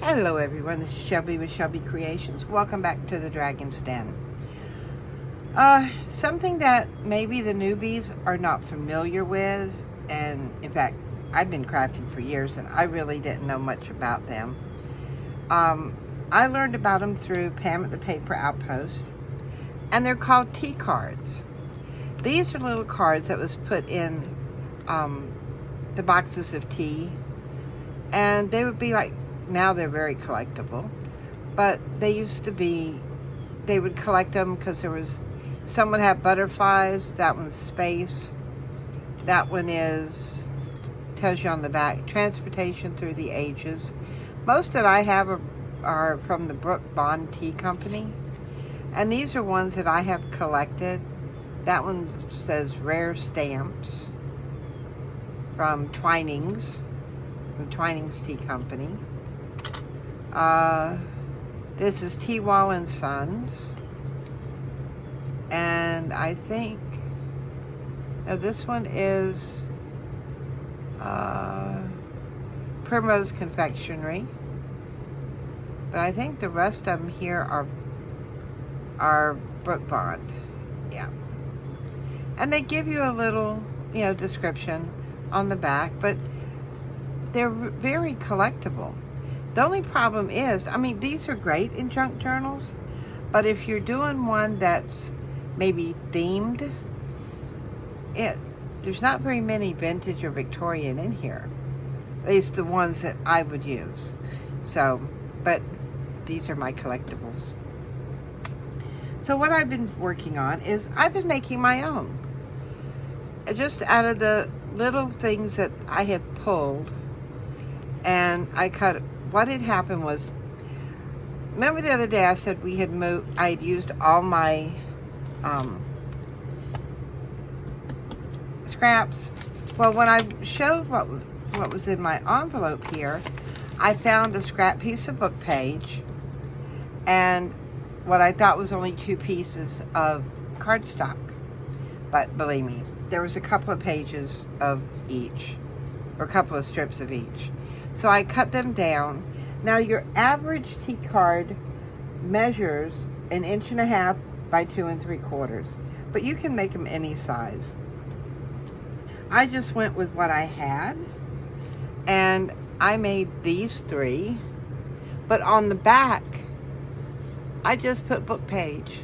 Hello everyone, this is Shelby with Shelby Creations. Welcome back to the Dragon's Den. Something that maybe the newbies are not familiar with, and in fact, I've been crafting for years and I really didn't know much about them. I learned about them through Pam at the Paper Outpost, and they're called tea cards. These are little cards that was put in the boxes of tea, and they would be like, now they're very collectible, but they used to be, they would collect them because there was, some would have butterflies, that one's space, that one tells you on the back, transportation through the ages. Most that I have are from the Brook Bond Tea Company, and these are ones that I have collected. That one says rare stamps from Twinings Tea Company. This is T. Wall and Sons, and I think this one is Primrose Confectionery, but I think the rest of them here are Brook Bond. Yeah, and they give you a little description on the back, but they're very collectible. The only problem is, I mean, these are great in junk journals, but if you're doing one that's maybe themed, there's not very many vintage or Victorian in here. At least the ones that I would use. So, but these are my collectibles. So what I've been working on is I've been making my own. Just out of the little things that I have pulled, and I cut. What had happened was, remember the other day I said we had moved, I had used all my scraps. Well, when I showed what was in my envelope here, I found a scrap piece of book page and what I thought was only 2 pieces of cardstock. But believe me, there was a couple of pages of each, or a couple of strips of each. So I cut them down. Now your average tea card measures 1.5 inches by 2 3/4, but you can make them any size. I just went with what I had, and I made these 3, but on the back, I just put book page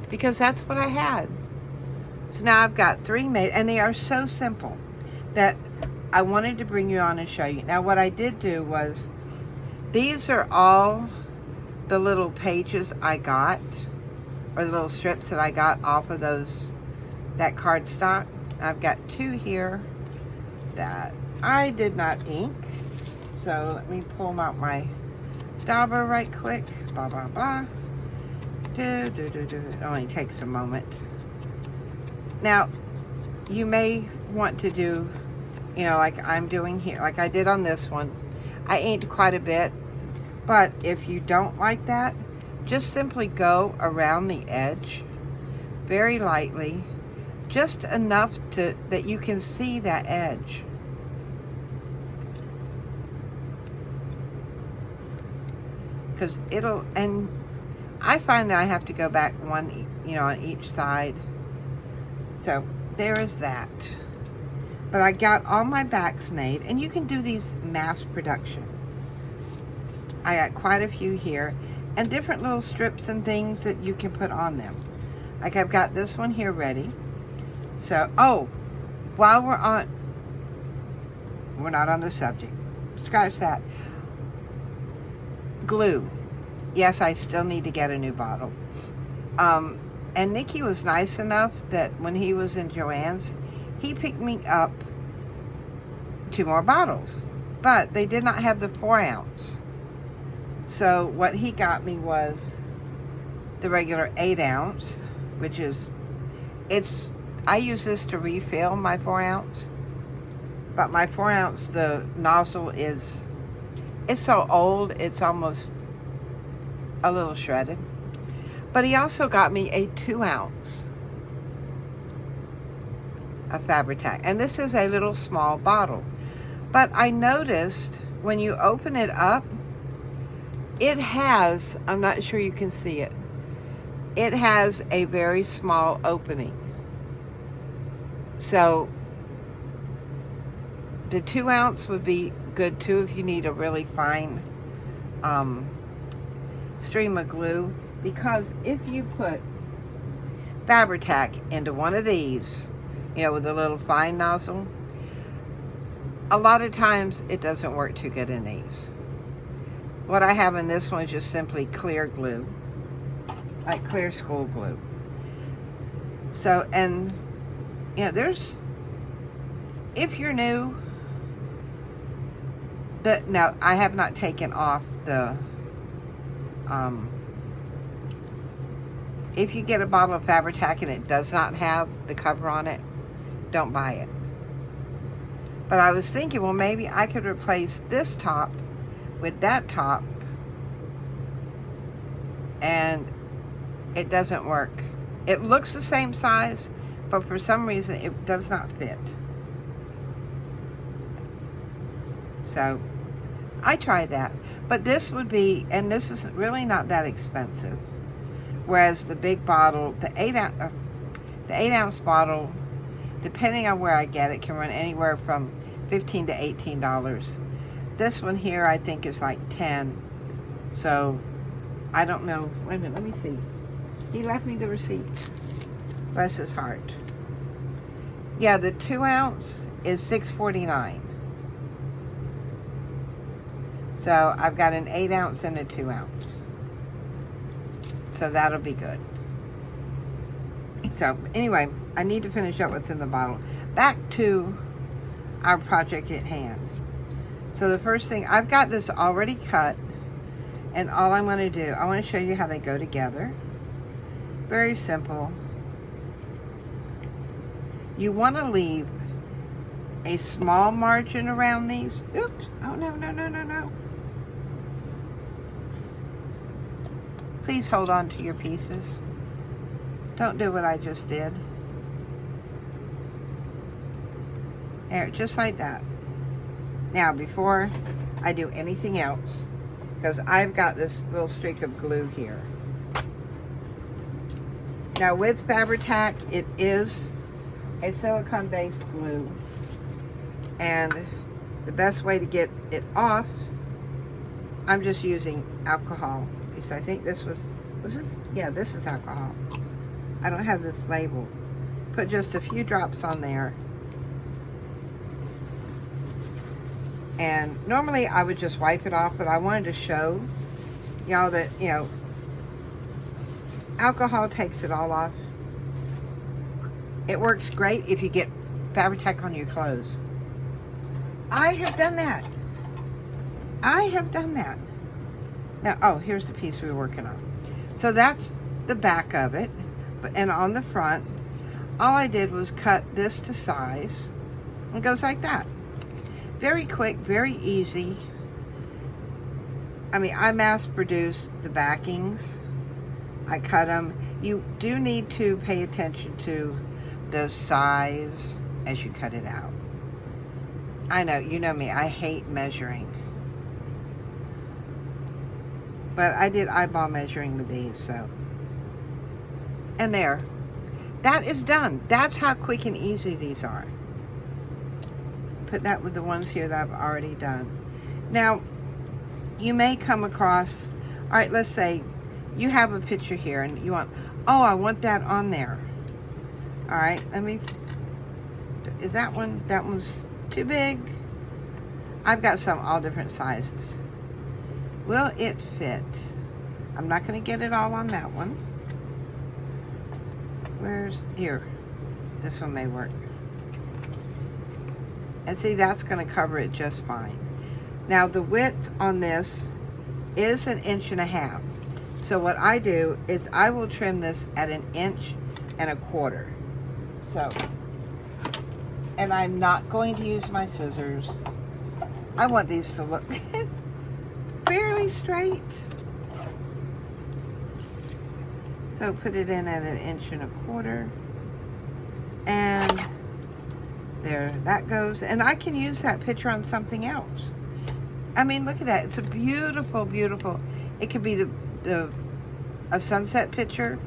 because that's what I had. So now I've got 3 made, and they are so simple that I wanted to bring you on and show you. Now what I did do was, these are all the little pages I got, or the little strips that I got off of that cardstock. I've got 2 here that I did not ink. So let me pull out my dauber right quick. Blah, blah, blah. It only takes a moment. Now, you may want to do, like I'm doing here, like I did on this one. I inked quite a bit, but if you don't like that, just simply go around the edge very lightly, just enough that you can see that edge. Because and I find that I have to go back one, on each side. So there is that. But I got all my backs made, and you can do these mass production. I got quite a few here, and different little strips and things that you can put on them. Like I've got this one here ready. So, while we're not on the subject. Scratch that. Glue. Yes, I still need to get a new bottle. And Nikki was nice enough that when he was in Joann's, he picked me up 2 more bottles, but they did not have the 4 ounce. So what he got me was the regular 8 ounce, which is, I use this to refill my 4 ounce, but my 4 ounce, the nozzle it's so old, it's almost a little shredded. But he also got me a 2 ounce of Fabri-Tac, and this is a little small bottle. But I noticed when you open it up, It has, I'm not sure you can see it, it has a very small opening. So the 2 ounce would be good too if you need a really fine stream of glue, because if you put Fabri-Tac into one of these, you know, with a little fine nozzle, a lot of times it doesn't work too good in these. What I have in this one is just simply clear glue, like clear school glue. So, and you know, there's, if you're new, now I have not taken off the, if you get a bottle of Fabri-Tac and it does not have the cover on it, don't buy it. But I was thinking, well, maybe I could replace this top with that top, and it doesn't work. It looks the same size, but for some reason it does not fit. So I tried that, but this would be, and this is really not that expensive. Whereas the big bottle, the 8 ounce bottle, depending on where I get it, can run anywhere from $15 to $18. This one here I think is like 10. So I don't know. Wait a minute, let me see. He left me the receipt. Bless his heart. Yeah, the 2 ounce is $6.49. So I've got an 8 ounce and a 2 ounce. So that'll be good. So anyway, I need to finish up what's in the bottle. Back to our project at hand. So the first thing, I've got this already cut, and all I'm going to do, I want to show you how they go together. Very simple. You want to leave a small margin around these. Oops. Oh, no, no, no, no, no. Please hold on to your pieces. Don't do what I just did. There, just like that. Now, before I do anything else, because I've got this little streak of glue here. Now, with Fabri-Tac, it is a silicone-based glue. And the best way to get it off, I'm just using alcohol. So I think this was this? Yeah, this is alcohol. I don't have this label. Put just a few drops on there. And normally I would just wipe it off, but I wanted to show y'all that, you know, alcohol takes it all off. It works great if you get Fabri-Tac on your clothes. I have done that. I have done that. Now, oh, here's the piece we were working on. So that's the back of it. And on the front, all I did was cut this to size. It goes like that. Very quick, very easy. I mean, I mass produced the backings. I cut them. You do need to pay attention to the size as you cut it out. I know, you know me, I hate measuring. But I did eyeball measuring with these, so. And there. That is done. That's how quick and easy these are. Put that with the ones here that I've already done. Now, you may come across, all right, let's say you have a picture here and you want, oh, I want that on there. All right, let me, is that one's too big? I've got some all different sizes. Will it fit? I'm not going to get it all on that one. Where's, here, this one may work. And see, that's going to cover it just fine. Now, the width on this is 1.5 inches. So what I do is I will trim this at 1.25 inches. So, and I'm not going to use my scissors. I want these to look fairly straight. So put it in at 1.25 inches. And there, that goes. And I can use that picture on something else. I mean, look at that. It's a beautiful, beautiful. It could be a sunset picture,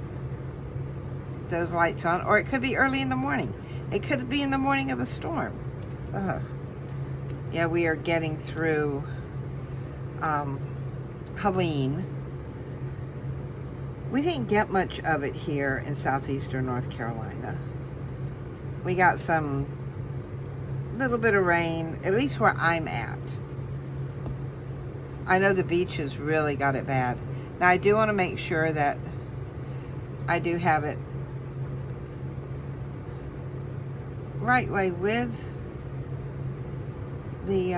those lights on, or it could be early in the morning. It could be in the morning of a storm. Ugh. Yeah, we are getting through Helene. We didn't get much of it here in southeastern North Carolina. We got some little bit of rain, at least where I'm at. I know the beaches really got it bad. Now I do want to make sure that I do have it right way with the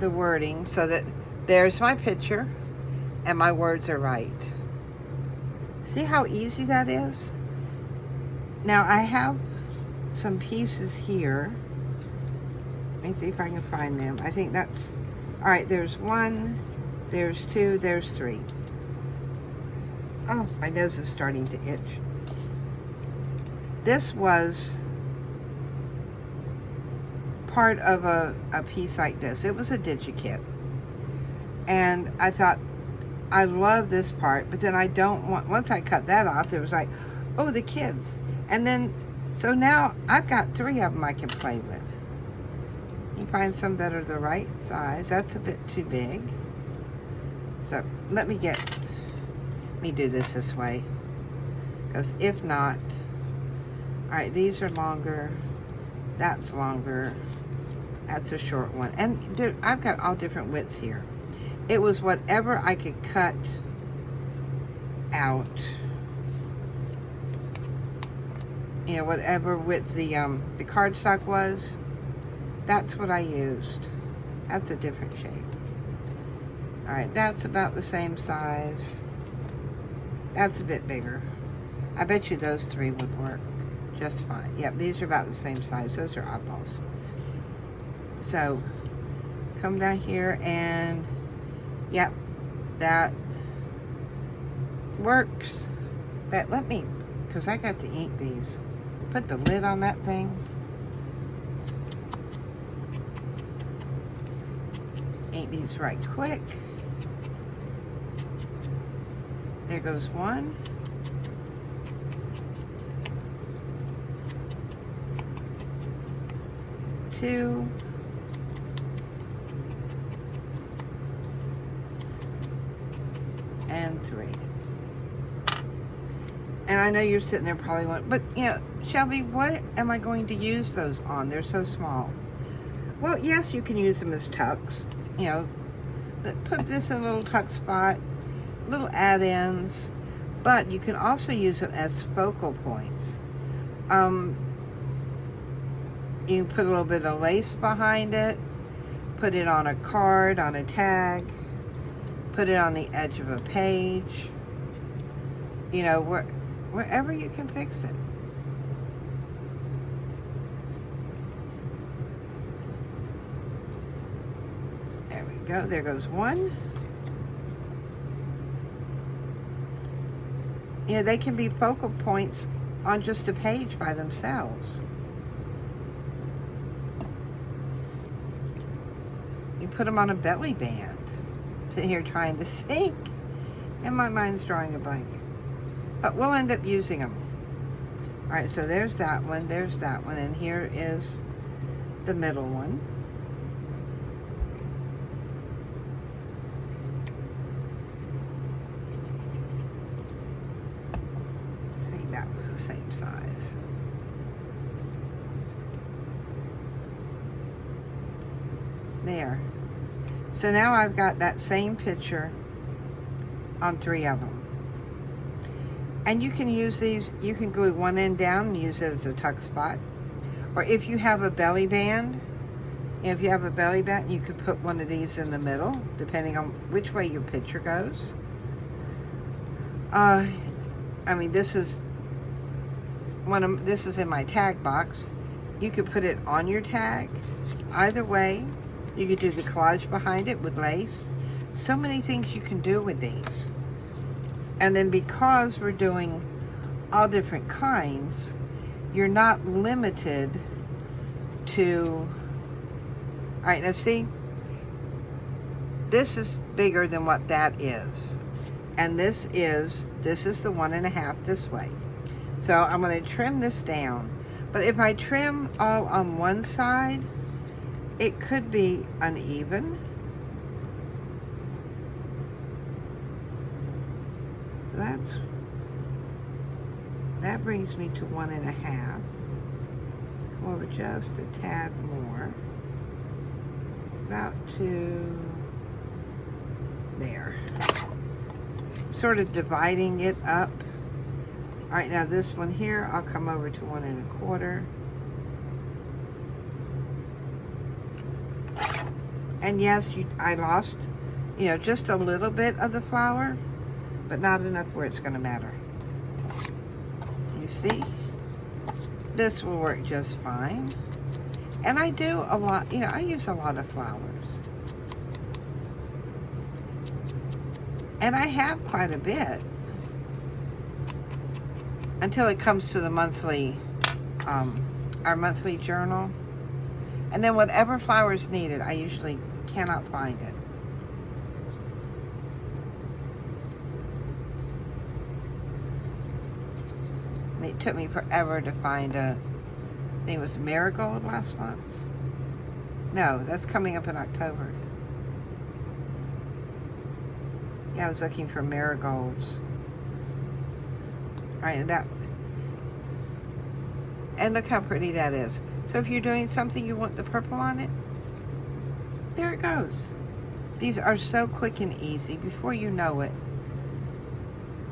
wording, so that there's my picture and my words are right. See how easy that is? Now I have some pieces here. Let me see if I can find them. I think that's, all right, there's one, there's two, there's three. Oh, my nose is starting to itch. This was part of a piece like this. It was a digikit. And I thought, I love this part, but then I don't want, once I cut that off, there was like, oh, the kids. And then, so now I've got 3 of them I can play with. You find some that are the right size. That's a bit too big. So let me do this way. Because if not, all right, these are longer. That's longer. That's a short one. And I've got all different widths here. It was whatever I could cut out. You know, whatever width the cardstock was, that's what I used. That's a different shape. All right, that's about the same size. That's a bit bigger. I bet you those 3 would work just fine. Yep, these are about the same size. Those are oddballs. So, come down here and, yep, that works. But let me, because I got to ink these. Put the lid on that thing. Ink these right quick. There goes one. Two. And 3. And I know you're sitting there probably wondering, but you know, Shelby, what am I going to use those on? They're so small. Well, yes, you can use them as tucks. You know, put this in a little tuck spot, little add-ins, but you can also use them as focal points. You can put a little bit of lace behind it, put it on a card, on a tag, put it on the edge of a page, you know, wherever you can fix it. There we go. There goes one. You know, they can be focal points on just a page by themselves. You put them on a belly band. I'm sitting here trying to think, and my mind's drawing a blank. But we'll end up using them. All right, so there's that one, and here is the middle one. I think that was the same size. There. So now I've got that same picture on 3 of them. And you can use these, you can glue one end down and use it as a tuck spot. Or if you have a belly band, if you have a belly band, you could put one of these in the middle, depending on which way your picture goes. I mean, this is in my tag box. You could put it on your tag. Either way, you could do the collage behind it with lace. So many things you can do with these. And then because we're doing all different kinds, you're not limited to, all right, now see, this is bigger than what that is. And this is the 1.5 this way. So I'm going to trim this down. But if I trim all on one side, it could be uneven. So that brings me to 1.5. Come over just a tad more. About to there. Sort of dividing it up. All right, now this one here, I'll come over to 1.25. And yes, I lost, just a little bit of the flower, but not enough where it's going to matter. You see? This will work just fine. And I do a lot, I use a lot of flowers. And I have quite a bit. Until it comes to the monthly, our monthly journal. And then whatever flower is needed, I usually cannot find it. It took me forever to find I think it was marigold last month. No, that's coming up in October. Yeah, I was looking for marigolds. All right, and look how pretty that is. So if you're doing something you want the purple on it, there it goes. These are so quick and easy. Before you know it,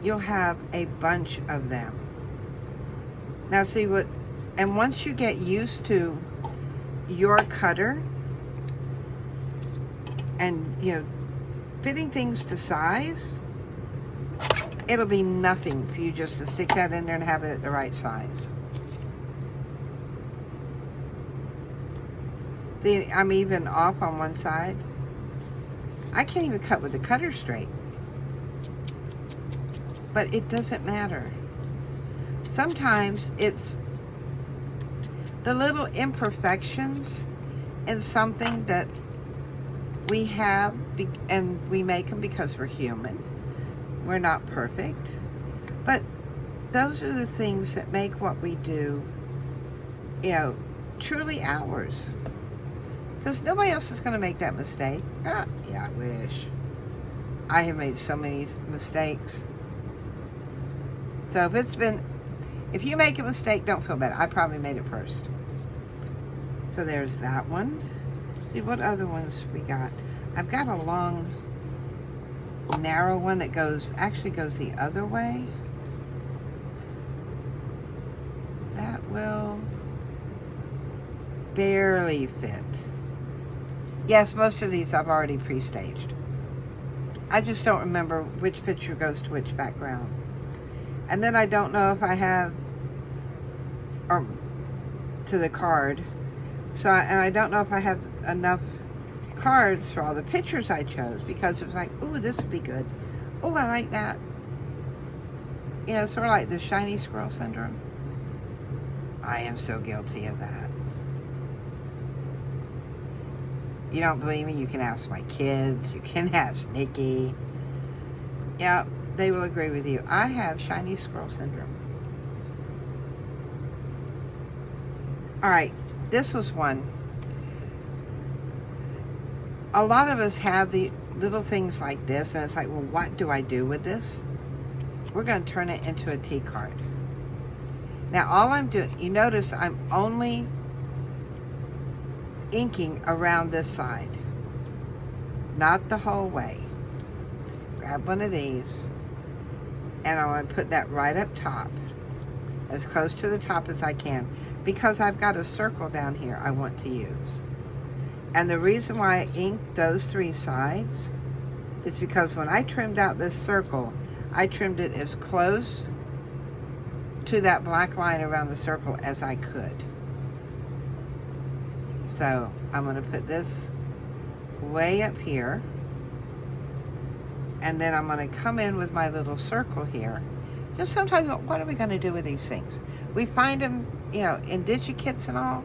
you'll have a bunch of them. Now see and once you get used to your cutter and, fitting things to size, it'll be nothing for you just to stick that in there and have it at the right size. See, I'm even off on one side. I can't even cut with the cutter straight. But it doesn't matter. Sometimes it's the little imperfections in something that we have, and we make them because we're human. We're not perfect. But those are the things that make what we do, truly ours. Because nobody else is going to make that mistake. Yeah, I wish. I have made so many mistakes. So if you make a mistake, don't feel bad. I probably made it first. So there's that one. See what other ones we got. I've got a long, narrow one that actually goes the other way. That will barely fit. Yes, most of these I've already pre-staged. I just don't remember which picture goes to which background. And then I don't know if I have, or to the card. And I don't know if I have enough cards for all the pictures I chose, because it was like, ooh, this would be good. Oh, I like that. Sort of like the shiny squirrel syndrome. I am so guilty of that. You don't believe me? You can ask my kids. You can ask Nikki. Yeah, they will agree with you. I have shiny squirrel syndrome. All right, this was one. A lot of us have the little things like this, and it's like, well, what do I do with this? We're going to turn it into a tea card. Now, all I'm doing, you notice I'm only inking around this side, not the whole way. Grab one of these, and I'm going to put that right up top, as close to the top as I can, because I've got a circle down here I want to use. And the reason why I inked those 3 sides is because when I trimmed out this circle, I trimmed it as close to that black line around the circle as I could. So I'm going to put this way up here, and then I'm going to come in with my little circle here. Just sometimes, what are we going to do with these things? We find them, in digikits and all.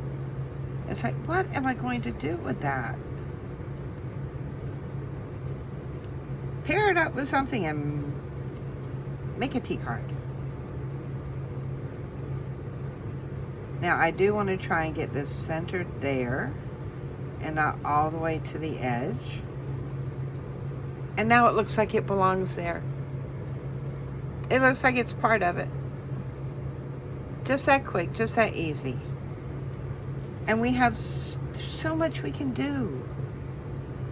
It's like, what am I going to do with that? pair it up with something and make a tea card. Now I do want to try and get this centered there and not all the way to the edge. And now it looks like it belongs there. It looks like it's part of it. Just that quick, just that easy. And we have so much we can do.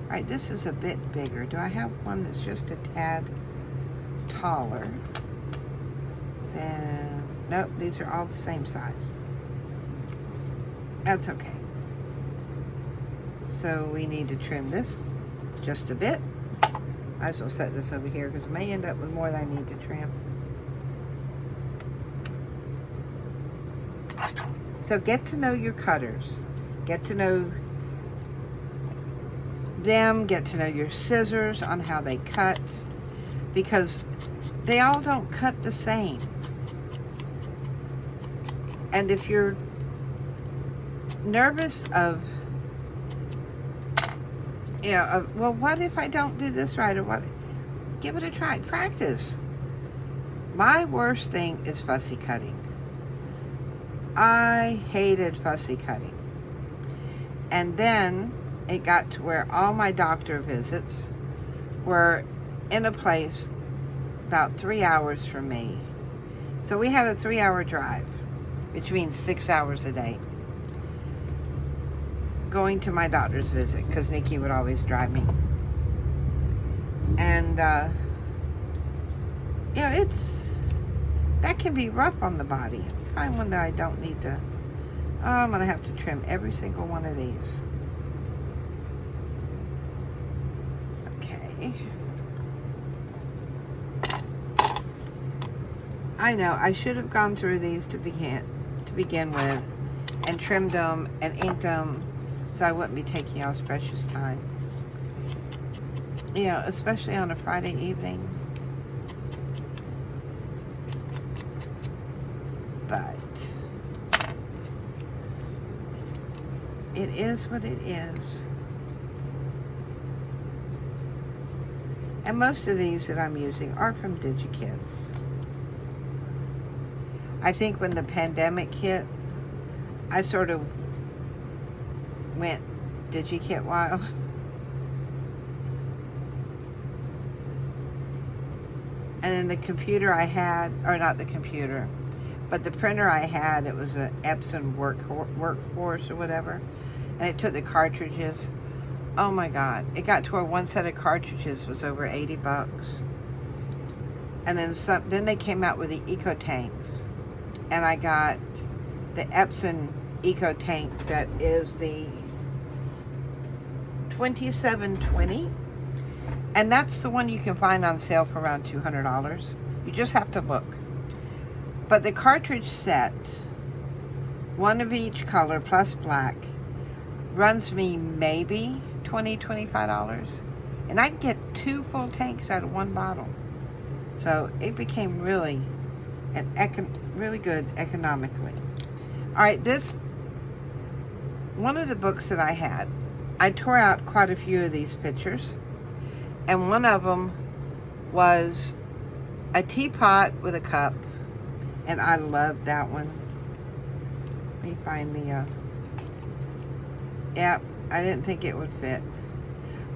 All right, this is a bit bigger. Do I have one that's just a tad taller? Then, nope, these are all the same size. That's okay. So we need to trim this just a bit. I will set this over here because I may end up with more than I need to trim. So get to know your cutters. Get to know them. Get to know your scissors on how they cut. Because they all don't cut the same. And if you're nervous of, you know, well, what if I don't do this right, or what? Give it a try. Practice. My worst thing is fussy cutting. I hated fussy cutting. And then it got to where all my doctor visits were in a place about 3 hours from me. So we had a 3-hour drive, which means 6 hours a day, going to my doctor's visit, because Nikki would always drive me. And you know, that can be rough on the body. Find one that I don't need to. Oh, I'm gonna have to trim every single one of these. Okay. I know I should have gone through these to begin with, and trimmed them and inked them, so I wouldn't be taking y'all's precious time. You know, especially on a Friday evening. But it is what it is. And most of these that I'm using are from DigiKids. I think when the pandemic hit, I sort of went DigiKit wild. And then the computer I had, or not the computer, but the printer I had, it was an Epson Workforce or whatever, and it took the cartridges. Oh my God. It got to where one set of cartridges was over 80 bucks. And then they came out with the Eco Tanks, and I got the Epson Eco Tank that is the 2720, and that's the one you can find on sale for around $200. You just have to look. But the cartridge set, one of each color plus black, runs me maybe $20, $25, and I can get 2 full tanks out of one bottle. So it became really really good economically. All right, one of the books that I had, I tore out quite a few of these pictures, and one of them was a teapot with a cup, and I loved that one. Let me find me a... Yep, I didn't think it would fit.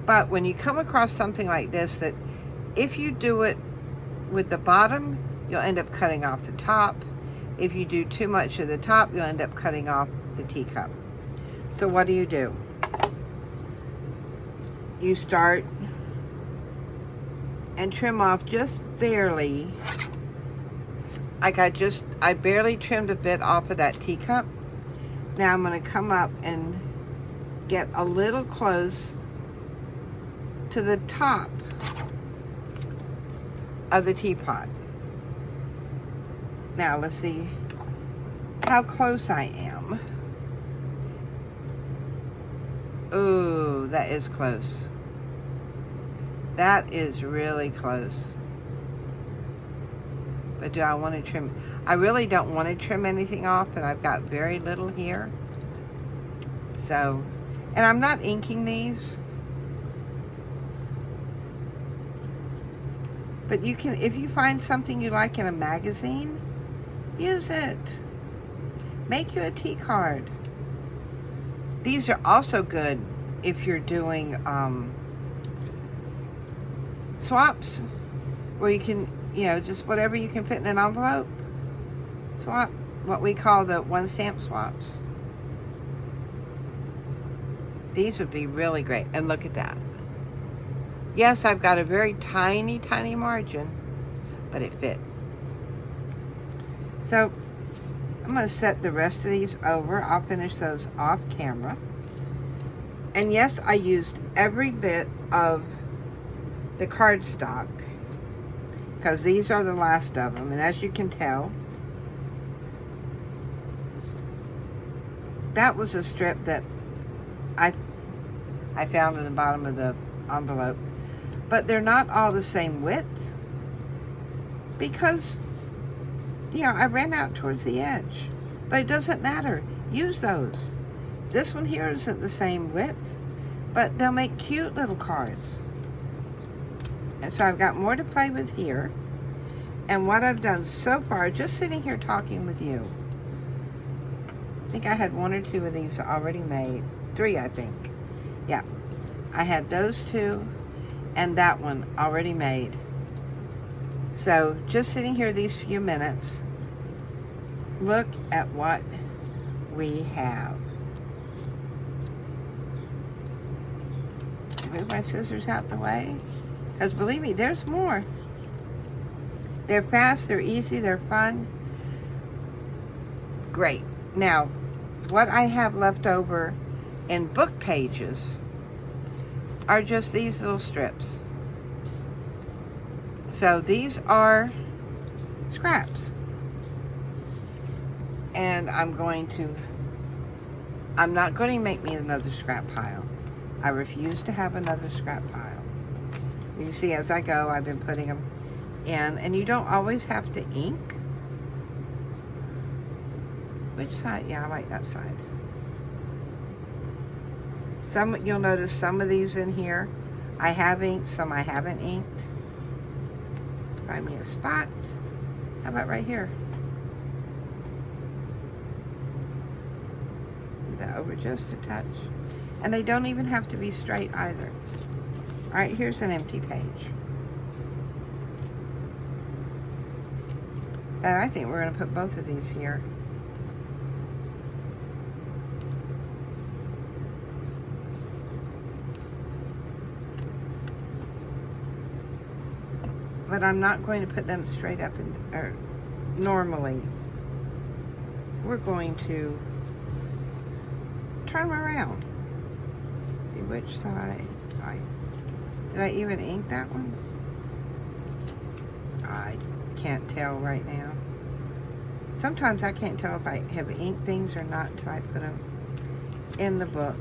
But when you come across something like this, that if you do it with the bottom, you'll end up cutting off the top. If you do too much of the top, you'll end up cutting off the teacup. So what do? You start and trim off just barely. Like I barely trimmed a bit off of that teacup. Now I'm going to come up and get a little close to the top of the teapot. Now let's see how close I am. Ooh, that is close. That is really close. But do I want to trim? I really don't want to trim anything off, and I've got very little here. So, and I'm not inking these. But you can, if you find something you like in a magazine, use it. Make you a tea card. These are also good if you're doing swaps, where you can, just whatever you can fit in an envelope. Swap, what we call the one stamp swaps. These would be really great. And look at that. Yes, I've got a very tiny, tiny margin, but it fit. So I'm going to set the rest of these over. I'll finish those off camera. And yes, I used every bit of the cardstock because these are the last of them. And as you can tell, that was a strip that I found in the bottom of the envelope. But they're not all the same width because, I ran out towards the edge. But it doesn't matter. Use those. This one here isn't the same width, but they'll make cute little cards. And so I've got more to play with here. And what I've done so far, just sitting here talking with you, I think I had 1 or 2 of these already made. 3, I think. Yeah. I had those 2 and that one already made. So just sitting here these few minutes, look at what we have. Move my scissors out the way, because believe me, there's more. They're fast, they're easy, they're fun. Great. Now, what I have left over in book pages are just these little strips. So these are scraps. And I'm not going to make me another scrap pile. I refuse to have another scrap pile. You see, as I go, I've been putting them in, and you don't always have to ink. Which side? Yeah, I like that side. You'll notice some of these in here I have inked, some I haven't inked. Find me a spot. How about right here? Move that over just a touch. And they don't even have to be straight either. All right, here's an empty page. And I think we're going to put both of these here. But I'm not going to put them straight up or normally. We're going to turn them around. See which side. Did I even ink that one? I can't tell right now. Sometimes I can't tell if I have inked things or not until I put them in the book.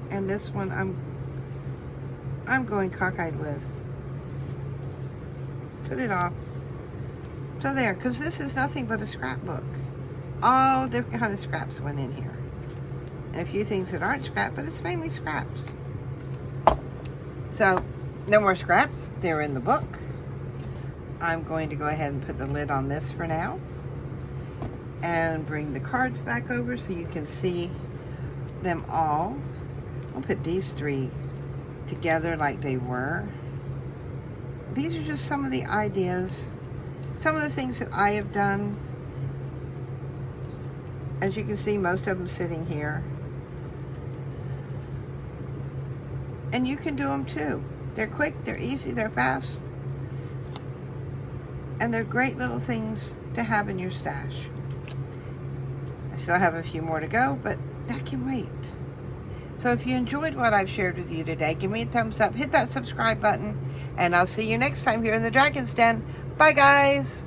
And this one I'm going cockeyed with. Put it off. So there, because this is nothing but a scrapbook. All different kind of scraps went in here. And a few things that aren't scrap, but it's mainly scraps. So, no more scraps. They're in the book. I'm going to go ahead and put the lid on this for now. And bring the cards back over so you can see them all. I'll put these 3 together like they were. These are just some of the ideas, some of the things that I have done. As you can see, most of them sitting here. And you can do them too. They're quick, they're easy, they're fast. And they're great little things to have in your stash. I still have a few more to go, but that can wait. So if you enjoyed what I've shared with you today, give me a thumbs up, hit that subscribe button, and I'll see you next time here in the Dragon's Den. Bye, guys.